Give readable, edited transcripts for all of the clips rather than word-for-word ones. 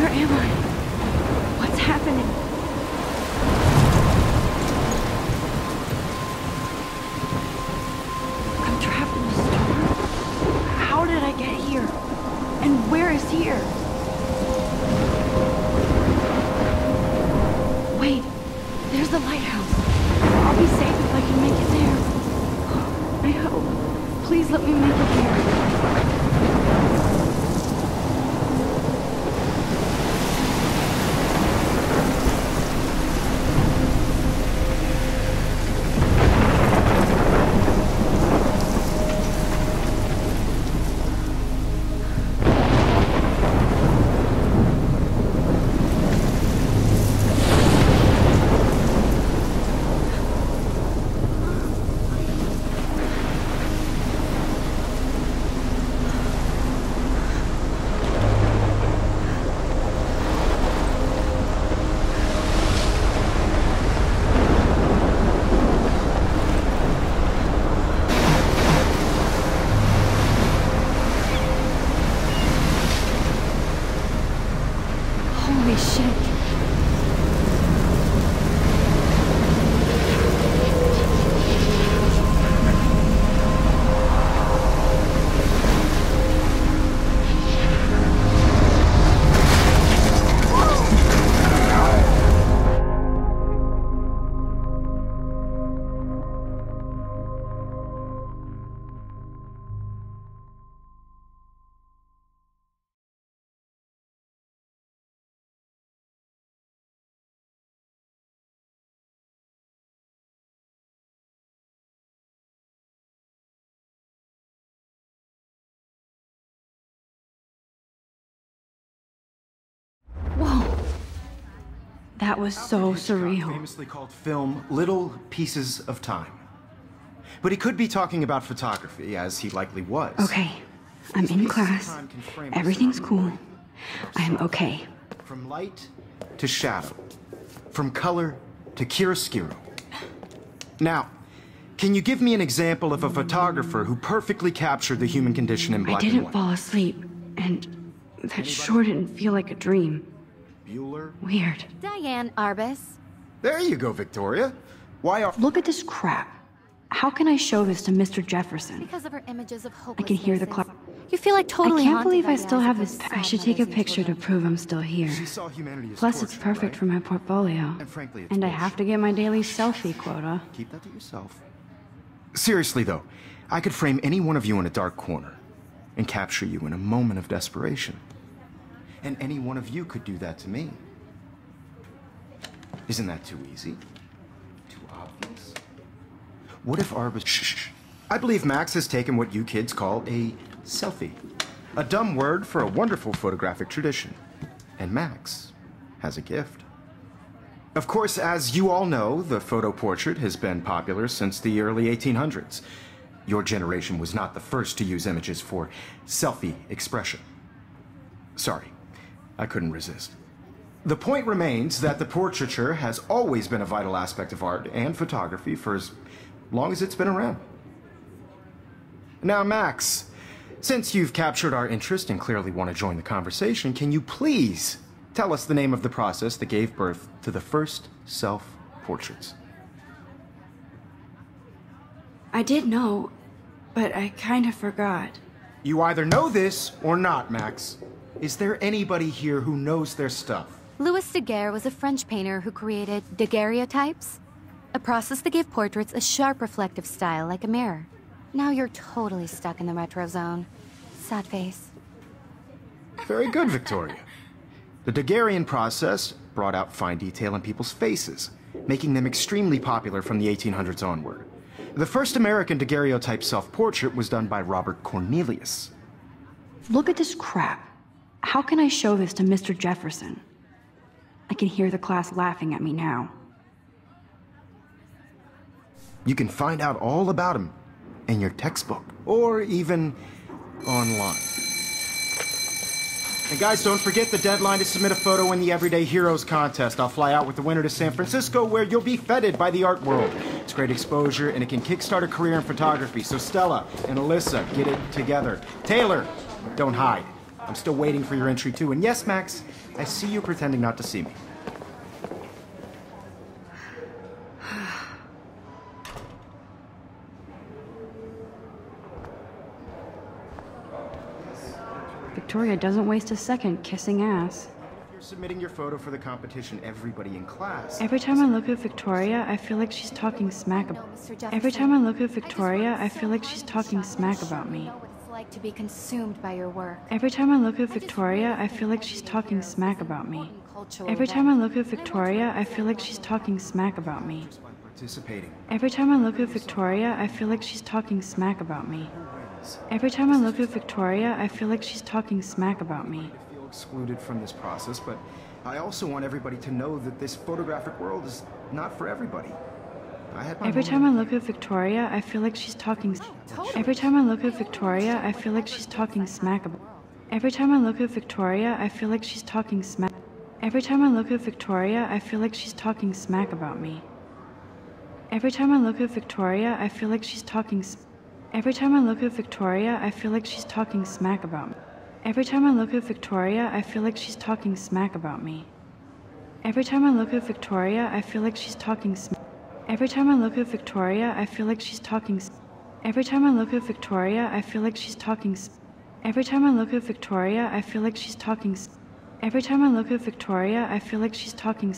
Where am I? What's happening? I'm trapped in the storm? How did I get here? And where is here? Wait, there's the lighthouse. I'll be safe if I can make it there. I hope. Please let me make it there. Holy shit. Whoa. That was so surreal. Famously called film Little Pieces of Time. But he could be talking about photography, as he likely was. Okay, I'm in class. Everything's cool. I'm okay. From light to shadow. From color to chiaroscuro. Now, can you give me an example of a photographer who perfectly captured the human condition in black and I didn't white? fall asleep, and that sure didn't feel like a dream. Bueller? Weird. Diane Arbus. There you go, Victoria. Why are... Look at this crap. How can I show this to Mr. Jefferson? Because of her images of I hopeless can hear the faces. clap. You feel like totally I can't haunted believe by I the still eyes have of this. those I should sad take a mothers and picture to children. prove I'm still here. She saw humanity as Plus, it's tortured, perfect right? for my portfolio. And frankly, it's And I bullshit. have to get my daily selfie quota. Keep that to yourself. Seriously, though, I could frame any one of you in a dark corner and capture you in a moment of desperation. And any one of you could do that to me. Isn't that too easy? Too obvious? What if Arbus... Shh. I believe Max has taken what you kids call a selfie. A dumb word for a wonderful photographic tradition. And Max has a gift. Of course, as you all know, the photo portrait has been popular since the early 1800s. Your generation was not the first to use images for selfie expression. Sorry, I couldn't resist. The point remains that the portraiture has always been a vital aspect of art and photography for as long as it's been around. Now, Max, since you've captured our interest and clearly want to join the conversation, can you please tell us the name of the process that gave birth to the first self-portraits? I did know, but I kind of forgot. You either know this or not, Max. Is there anybody here who knows their stuff? Louis Daguerre was a French painter who created daguerreotypes, a process that gave portraits a sharp reflective style like a mirror. Now you're totally stuck in the retro zone. Sad face. Very good, Victoria. The Daguerrean process brought out fine detail in people's faces, making them extremely popular from the 1800s onward. The first American daguerreotype self-portrait was done by Robert Cornelius. Look at this crap. How can I show this to Mr. Jefferson? I can hear the class laughing at me now. You can find out all about him in your textbook, or even online. And guys, don't forget the deadline to submit a photo in the Everyday Heroes contest. I'll fly out with the winner to San Francisco, where you'll be feted by the art world. It's great exposure, and it can kickstart a career in photography. So Stella and Alyssa, get it together. Taylor, don't hide. I'm still waiting for your entry too. And yes, Max, I see you pretending not to see me. Victoria doesn't waste a second kissing ass. You're submitting your photo for the competition, everybody in class. Every time I look at Victoria, I feel like she's talking smack about me. Every time I look at Victoria, I feel like she's talking smack about me. Like to be consumed by your work. Every time I look at Victoria, I feel like she's talking smack about me. Every time I look at Victoria, I feel like she's talking smack about me. Every time I look at Victoria, I feel like she's talking smack about me. Every time I look at Victoria, I feel like she's talking smack about me. I feel excluded from this process, but I also want everybody to know that this photographic world is not for everybody. Every time I look at Victoria, I feel like she's talking. Every time I look at Victoria, I feel like she's talking smack about. Every time I look at Victoria, I feel like she's talking smack. Every time I look at Victoria, I feel like she's talking smack about me. Every time I look at Victoria, I feel like she's talking. Every time I look at Victoria, I feel like she's talking smack about me. Every time I look at Victoria, I feel like she's talking smack about me. Every time I look at Victoria, I feel like she's talking smack. Every time I look at Victoria, I feel like she's talking. Every time I look at Victoria, I feel like she's talking. Every time I look at Victoria, I feel like she's talking. Every time I look at Victoria, I feel like she's talking.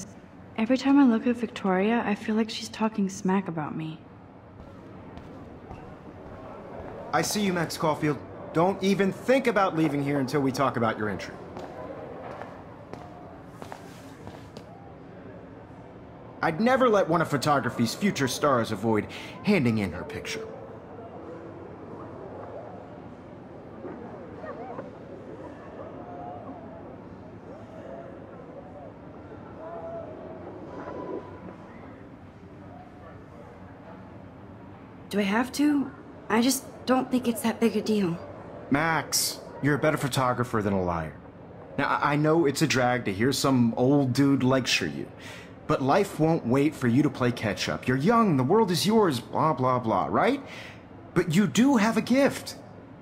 Every time I look at Victoria, I feel like she's talking smack about me. I see you, Max Caulfield. Don't even think about leaving here until we talk about your entry. I'd never let one of photography's future stars avoid handing in her picture. Do I have to? I just don't think it's that big a deal. Max, you're a better photographer than a liar. Now, I know it's a drag to hear some old dude lecture you, but life won't wait for you to play catch-up. You're young, the world is yours, blah, blah, blah, right? But you do have a gift.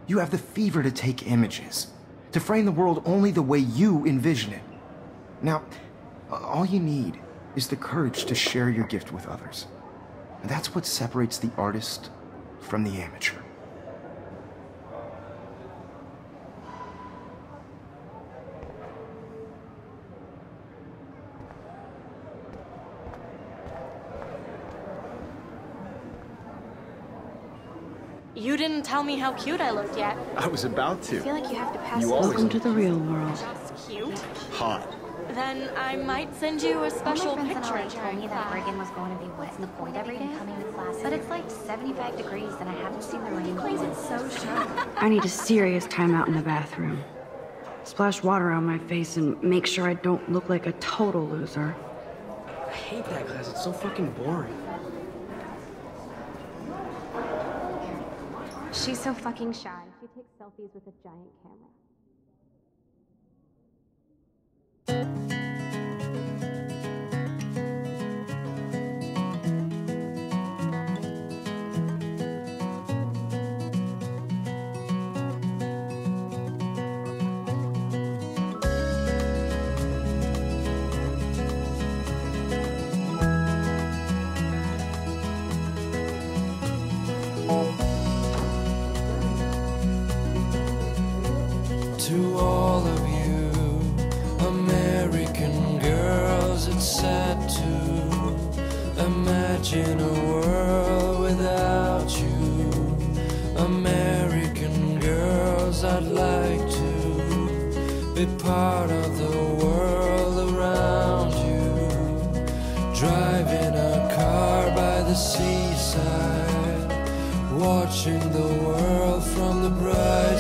You have the fever to take images, to frame the world only the way you envision it. Now, all you need is the courage to share your gift with others. And that's what separates the artist from the amateur. You didn't tell me how cute I looked yet. I was about to. I feel like you have to pass. Welcome to the real world. Just cute? Hot. Then I might send you a special picture in told me that Reagan was going to be wet in the pool every day, but it's like 75 degrees and I haven't seen the rain. It's so sharp. I need a serious timeout in the bathroom. Splash water on my face and make sure I don't look like a total loser. I hate that class. It's so fucking boring. She's so fucking shy. She takes selfies with a giant camera. To all of you American girls, it's sad to imagine a world without you. American girls, I'd like to be part of the world around you. Driving a car by the seaside, watching the world from the bright